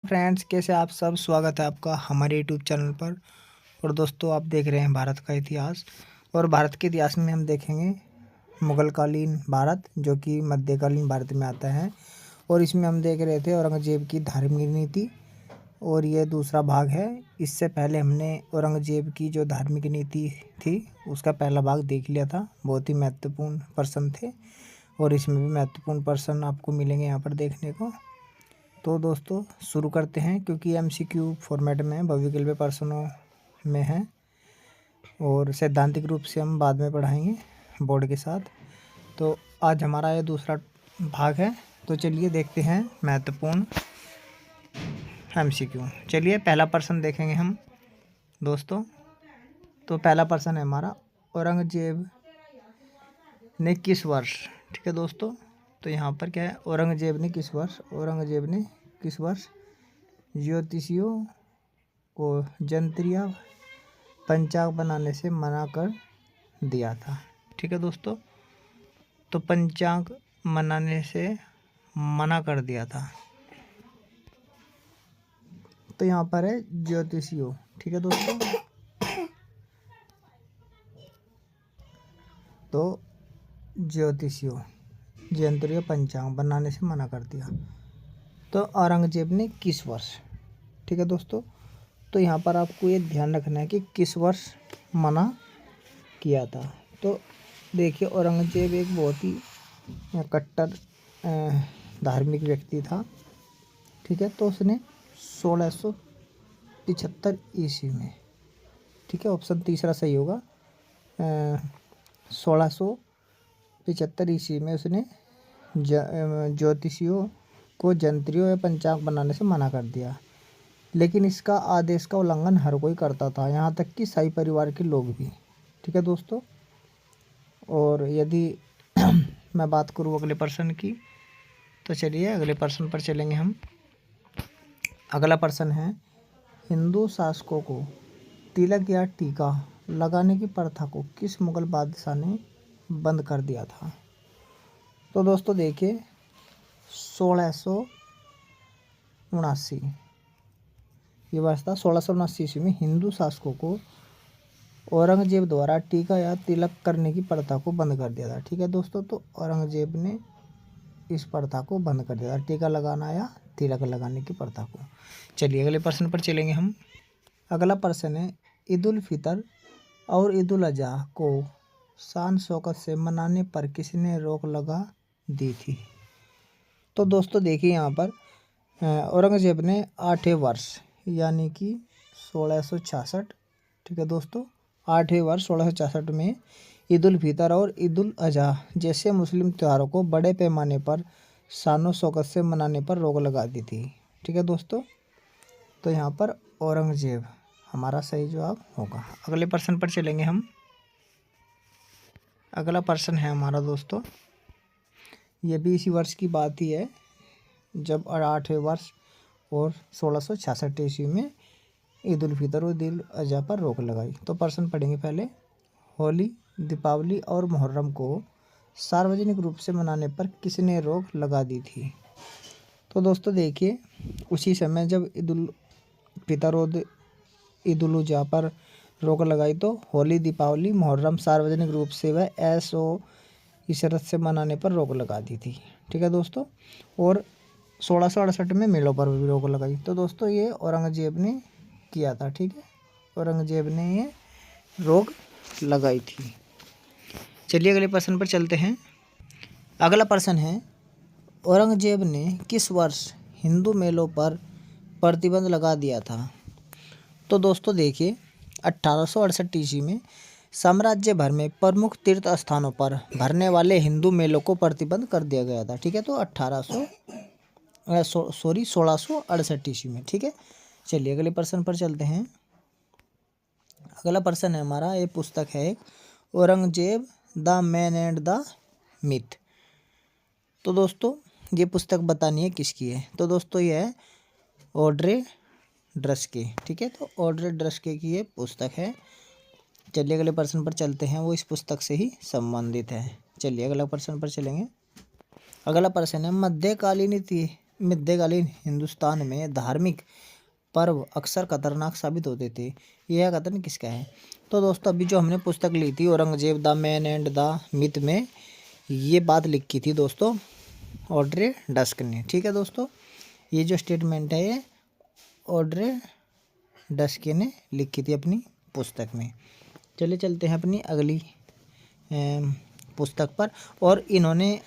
Friends, कैसे आप सब। स्वागत है आपका हमारे यूट्यूब चैनल पर। और दोस्तों, आप देख रहे हैं भारत का इतिहास। और भारत के इतिहास में हम देखेंगे मुगलकालीन भारत, जो कि मध्यकालीन भारत में आता है। और इसमें हम देख रहे थे औरंगजेब की धार्मिक नीति, और ये दूसरा भाग है। इससे पहले हमने औरंगजेब की जो धार्मिक नीति थी उसका पहला भाग देख लिया था। बहुत ही महत्वपूर्ण पर्सन थे, और इसमें भी महत्वपूर्ण पर्सन आपको मिलेंगे यहाँ पर देखने को। तो दोस्तों, शुरू करते हैं, क्योंकि एमसीक्यू फॉर्मेट में भविकल्प प्रश्नों में है, और सैद्धांतिक रूप से हम बाद में पढ़ाएंगे बोर्ड के साथ। तो आज हमारा ये दूसरा भाग है। तो चलिए देखते हैं महत्वपूर्ण एमसीक्यू। चलिए पहला प्रश्न देखेंगे हम दोस्तों। तो पहला प्रश्न है हमारा, औरंगजेब ने किस वर्ष, ठीक है दोस्तों। तो यहाँ पर क्या है, औरंगजेब ने किस वर्ष ज्योतिषियों को जंत्रीय पंचांग बनाने से मना कर दिया था, ठीक है दोस्तों। तो पंचांग बनाने से मना कर दिया था, तो यहाँ पर है ज्योतिषियों, ठीक है दोस्तों। तो ज्योतिषियों यंत्रीय पंचांग बनाने से मना कर दिया। तो औरंगजेब ने किस वर्ष, ठीक है दोस्तों। तो यहाँ पर आपको ये ध्यान रखना है कि किस वर्ष मना किया था। तो देखिए, औरंगजेब एक बहुत ही कट्टर धार्मिक व्यक्ति था, ठीक है। तो उसने 1675 ईस्वी में, ठीक है, ऑप्शन तीसरा सही होगा, 1675 ईस्वी में उसने ज्योतिषियों को जंत्रियों या पंचांग बनाने से मना कर दिया। लेकिन इसका आदेश का उल्लंघन हर कोई करता था, यहाँ तक कि शाही परिवार के लोग भी, ठीक है दोस्तों। और यदि मैं बात करूँ अगले प्रश्न की, तो चलिए अगले प्रश्न पर चलेंगे हम। अगला प्रश्न है, हिंदू शासकों को तिलक या टीका लगाने की प्रथा को किस मुगल बादशाह ने बंद कर दिया था। तो दोस्तों देखिए, 1679 ये वर्ष था। 1679 ईस्वी में हिंदू शासकों को औरंगजेब द्वारा टीका या तिलक करने की प्रथा को बंद कर दिया था, ठीक है दोस्तों। तो औरंगजेब ने इस प्रथा को बंद कर दिया था, टीका लगाना या तिलक लगाने की प्रथा को। चलिए अगले प्रश्न पर चलेंगे हम। अगला प्रश्न है, ईद उल फितर और ईद उल अजहा को शान शौकत से मनाने पर किसने रोक लगा दी थी। तो दोस्तों देखिए, यहाँ पर औरंगजेब ने 8वें वर्ष यानी कि 1666, ठीक है दोस्तों, 8वें वर्ष 1666 में ईद उल फितर और ईद उल अजहा जैसे मुस्लिम त्योहारों को बड़े पैमाने पर शान शौकत से मनाने पर रोक लगा दी थी, ठीक है दोस्तों। तो यहाँ पर औरंगजेब हमारा सही जवाब होगा। अगले प्रश्न पर चलेंगे हम। अगला प्रश्न है हमारा दोस्तों, ये भी इसी वर्ष की बात ही है, जब 8वें वर्ष और 1666 ईस्वी में ईद उल फितर और ईद उल अजहा पर रोक लगाई। तो प्रश्न पढ़ेंगे पहले। होली, दीपावली और मुहर्रम को सार्वजनिक रूप से मनाने पर किसने रोक लगा दी थी। तो दोस्तों देखिए, उसी समय जब ईद उल फितर और ईद उल अजहा पर रोक लगाई, तो होली, दीपावली, मुहर्रम सार्वजनिक रूप से वह ऐसो इशरत से मनाने पर रोक लगा दी थी, ठीक है दोस्तों। और 1668 में मेलों पर भी रोक लगाई। तो दोस्तों ये औरंगजेब ने किया था, ठीक है, औरंगजेब ने ये रोक लगाई थी। चलिए अगले प्रश्न पर चलते हैं। अगला प्रश्न है, औरंगजेब ने किस वर्ष हिंदू मेलों पर प्रतिबंध लगा दिया था। तो दोस्तों देखिए, 1868 ईस्वी में साम्राज्य भर में प्रमुख तीर्थ स्थानों पर भरने वाले हिंदू मेलों को प्रतिबंध कर दिया गया था, ठीक है। तो 1668 ईस्वी में, ठीक है। चलिए अगले प्रश्न पर चलते हैं। अगला प्रश्न है हमारा, ये पुस्तक है Aurangzeb the man and the myth. तो दोस्तों ये पुस्तक बतानी है किसकी है। तो दोस्तों ये है ऑड्रे ड्रस्के, ठीक है। तो ऑड्रे ड्रस्के की ये पुस्तक है। चलिए अगले प्रश्न पर चलते हैं, वो इस पुस्तक से ही संबंधित है। चलिए अगला प्रश्न पर चलेंगे। अगला प्रश्न है, मध्यकालीन मध्यकालीन हिंदुस्तान में धार्मिक पर्व अक्सर खतरनाक साबित होते थे। यह कथन किसका है? तो दोस्तों अभी जो हमने पुस्तक ली थी Aurangzeb the man and the myth में ये बात लिखी थी दोस्तों ऑड्रे डस्क ने। ठीक है दोस्तों, ये जो स्टेटमेंट है ये ऑड्रे डस्क ने लिखी थी अपनी पुस्तक में। चलिए चलते हैं अपनी अगली पुस्तक पर। और इन्होंने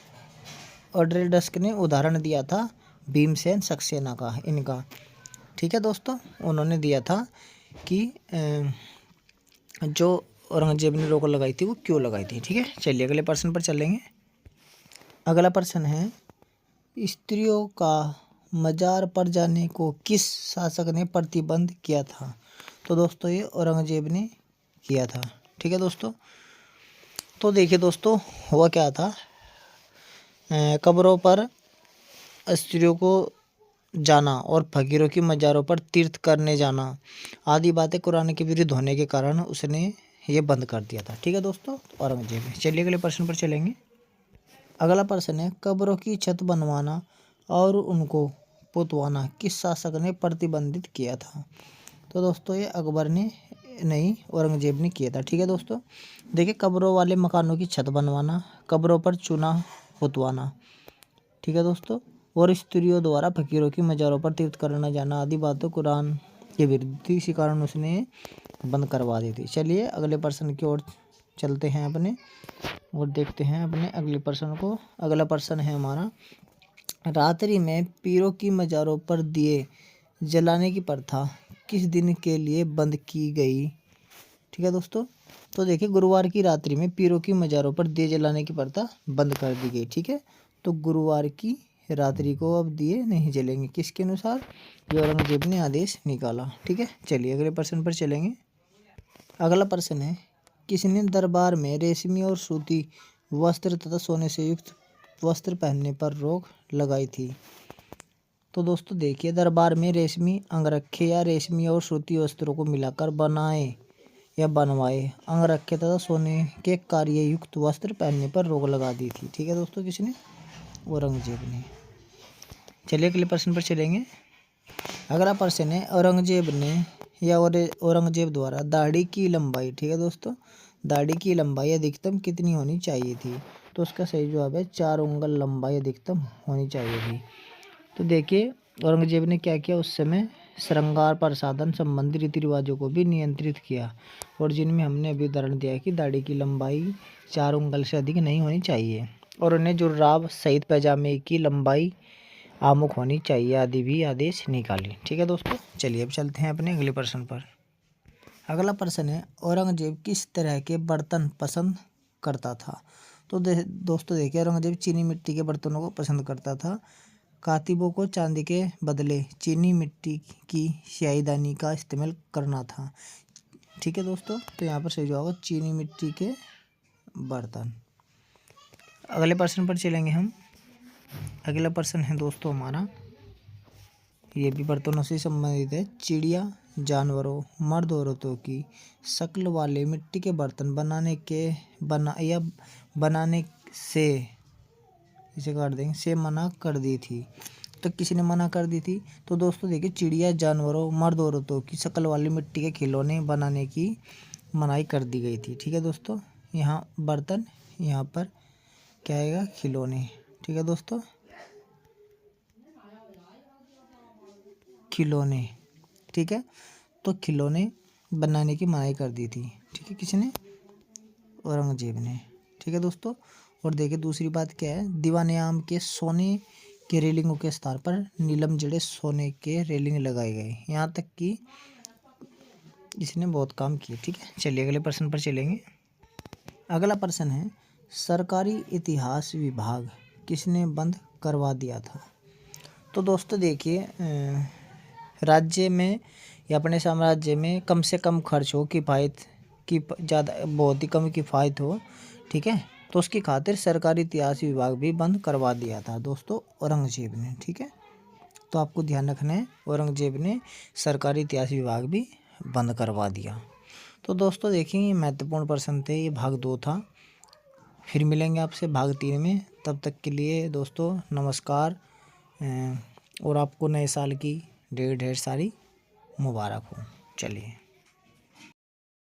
ऑड्रे डस्क ने उदाहरण दिया था भीमसेन सक्सेना का इनका। ठीक है दोस्तों, उन्होंने दिया था कि जो औरंगजेब ने रोक लगाई थी वो क्यों लगाई थी। ठीक है, चलिए अगले प्रश्न पर चलेंगे। अगला प्रश्न है, स्त्रियों का मजार पर जाने को किस शासक ने प्रतिबंध किया था? तो दोस्तों ये औरंगजेब ने किया था। ठीक है दोस्तों, तो देखिए दोस्तों हुआ क्या था, कब्रों पर स्त्रियों को जाना और फकीरों की मज़ारों पर तीर्थ करने जाना आदि बातें कुरान के विरुद्ध होने के कारण उसने ये बंद कर दिया था। ठीक है दोस्तों, औरंगजेब ने। चलिए अगले प्रश्न पर चलेंगे। अगला प्रश्न है, कब्रों की छत बनवाना और उनको पुतवाना किस शासक ने प्रतिबंधित किया था? तो दोस्तों ये अकबर ने नहीं, औरंगजेब ने किया था। ठीक है दोस्तों, देखिए कब्रों वाले मकानों की छत बनवाना, कब्रों पर चूना पुतवाना, ठीक है दोस्तों, और स्त्रियों द्वारा फकीरों की मज़ारों पर तीर्थ करना जाना आदि बातें कुरान के विरुद्ध थी, इसी कारण उसने बंद करवा दी थी। चलिए अगले प्रश्न की ओर चलते हैं अपने और देखते हैं अपने अगले प्रश्न को। अगला प्रश्न है हमारा, रात्रि में पीरों की मज़ारों पर दिए जलाने की प्रथा किस दिन के लिए बंद की गई? ठीक है दोस्तों, तो देखिए गुरुवार की रात्रि में पीरों की मज़ारों पर दिए जलाने की प्रथा बंद कर दी गई। ठीक है, तो गुरुवार की रात्रि को अब दिए नहीं जलेंगे, किसके अनुसार? ये औरंगजेब ने आदेश निकाला। ठीक है, चलिए अगले प्रश्न पर चलेंगे। अगला प्रश्न है, किसने दरबार में रेशमी और सूती वस्त्र तथा सोने से युक्त वस्त्र पहनने पर रोक लगाई थी? तो दोस्तों देखिए, दरबार में रेशमी अंगरखे या रेशमी और सूती वस्त्रों को मिलाकर बनाए या बनवाए अंगरखे तथा सोने के कार्य युक्त वस्त्र पहनने पर रोक लगा दी थी। ठीक है दोस्तों, किसने? औरंगजेब ने। चलिए अगले प्रश्न पर चलेंगे। अगला प्रश्न है, औरंगजेब ने या औरंगजेब द्वारा दाढ़ी की लंबाई, ठीक है दोस्तों, दाढ़ी की लंबाई अधिकतम कितनी होनी चाहिए थी? तो उसका सही जवाब है 4 उंगल लंबाई अधिकतम होनी चाहिए थी। तो देखिए औरंगजेब ने क्या किया, उस समय श्रृंगार प्रसाधन संबंधी रीति रिवाजों को भी नियंत्रित किया, और जिनमें हमने अभी उदाहरण दिया है कि दाढ़ी की लंबाई 4 उंगल से अधिक नहीं होनी चाहिए, और उन्हें जुर्राब सहित पैजामे की लंबाई आमुख होनी चाहिए आदि भी आदेश निकाले। ठीक है दोस्तों, चलिए अब चलते हैं अपने अगले प्रश्न पर। अगला प्रश्न है, औरंगजेब किस तरह के बर्तन पसंद करता था? तो दोस्तों देखिए, औरंगजेब चीनी मिट्टी के बर्तनों को पसंद करता था। कातिबों को चांदी के बदले चीनी मिट्टी की स्याहीदानी का इस्तेमाल करना था। ठीक है दोस्तों, तो यहाँ पर सही जवाब होगा चीनी मिट्टी के बर्तन। अगले प्रश्न पर चलेंगे हम। अगला प्रश्न है दोस्तों हमारा, ये भी बर्तनों से संबंधित है। चिड़िया, जानवरों, मर्द औरतों की शक्ल वाले मिट्टी के बर्तन बनाने से, इसे काट देंगे, से मना कर दी थी। तो किसी ने मना कर दी थी? तो दोस्तों देखिए, चिड़िया, जानवरों, मर्द औरतों की शक्ल वाले मिट्टी के खिलौने बनाने की मनाही कर दी गई थी। ठीक है दोस्तों, यहाँ बर्तन, यहाँ पर क्या आएगा? खिलौने। ठीक है दोस्तों, खिलौने। ठीक है, तो खिलौने बनाने की मनाही कर दी थी। ठीक है, किसने? औरंगजेब ने। ठीक है दोस्तों, और देखिए दूसरी बात क्या है, दीवाने आम के सोने के रेलिंगों के स्थान पर नीलम जड़े सोने के रेलिंग लगाए गए, यहाँ तक कि इसने बहुत काम किए। ठीक है, चलिए अगले प्रश्न पर चलेंगे। अगला प्रश्न है, सरकारी इतिहास विभाग किसने बंद करवा दिया था? तो दोस्तों देखिए, राज्य में या अपने साम्राज्य में कम से कम खर्च हो, किफ़ायत की ज़्यादा बहुत ही कम किफ़ायत हो, ठीक है, तो उसकी खातिर सरकारी इतिहास विभाग भी बंद करवा दिया था दोस्तों औरंगजेब ने। ठीक है, तो आपको ध्यान रखना है, औरंगजेब ने सरकारी इतिहास विभाग भी बंद करवा दिया। तो दोस्तों देखिए, महत्वपूर्ण प्रश्न थे, ये भाग 2 था। फिर मिलेंगे आपसे भाग 3 में, तब तक के लिए दोस्तों नमस्कार। और आपको नए साल की ढेर ढेर सारी मुबारक हो। चलिए।